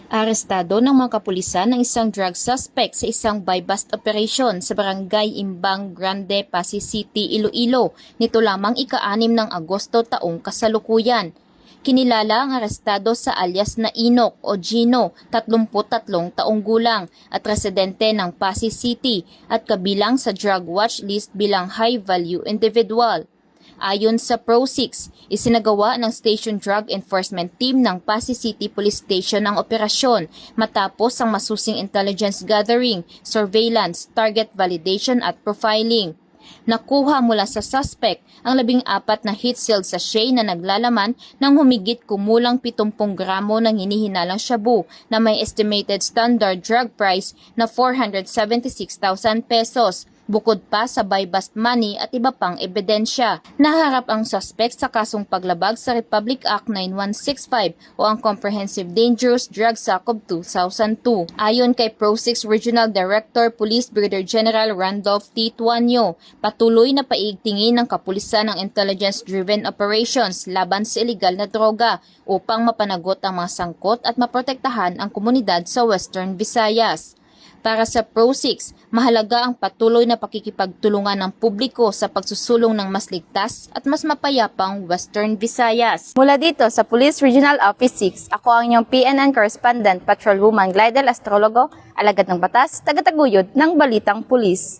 Arestado ng mga kapulisan ng isang drug suspect sa isang buy-bust operation sa barangay Imbang Grande, Pasig City, Iloilo, nito lamang ika-6 ng Agosto taong kasalukuyan. Kinilala ang arestado sa alias na Inok o Gino, 33 taong gulang at residente ng Pasig City at kabilang sa drug watch list bilang high-value individual. Ayon sa Pro6, isinagawa ng Station Drug Enforcement Team ng Pasig City Police Station ang operasyon matapos ang masusing intelligence gathering, surveillance, target validation at profiling. Nakuha mula sa suspect ang 14 na heat-sealed sachet na naglalaman ng humigit kumulang 70 gramo ng hinihinalang shabu na may estimated standard drug price na 476,000 pesos. Bukod pa sa buy-bust money at iba pang ebidensya. Naharap ang suspect sa kasong paglabag sa Republic Act 9165 o ang Comprehensive Dangerous Drugs Act of 2002. Ayon kay Pro6 Regional Director Police Brigadier General Randolph T. Tuanyo, patuloy na paigtingin ng kapulisan ng intelligence-driven operations laban sa illegal na droga upang mapanagot ang mga sangkot at maprotektahan ang komunidad sa Western Visayas. Para sa Pro6, mahalaga ang patuloy na pakikipagtulungan ng publiko sa pagsusulong ng mas ligtas at mas mapayapang Western Visayas. Mula dito sa Police Regional Office 6, ako ang inyong PNN Correspondent, Patrolwoman Glidel Astrologo, alagad ng batas, tagataguyod ng Balitang Pulis.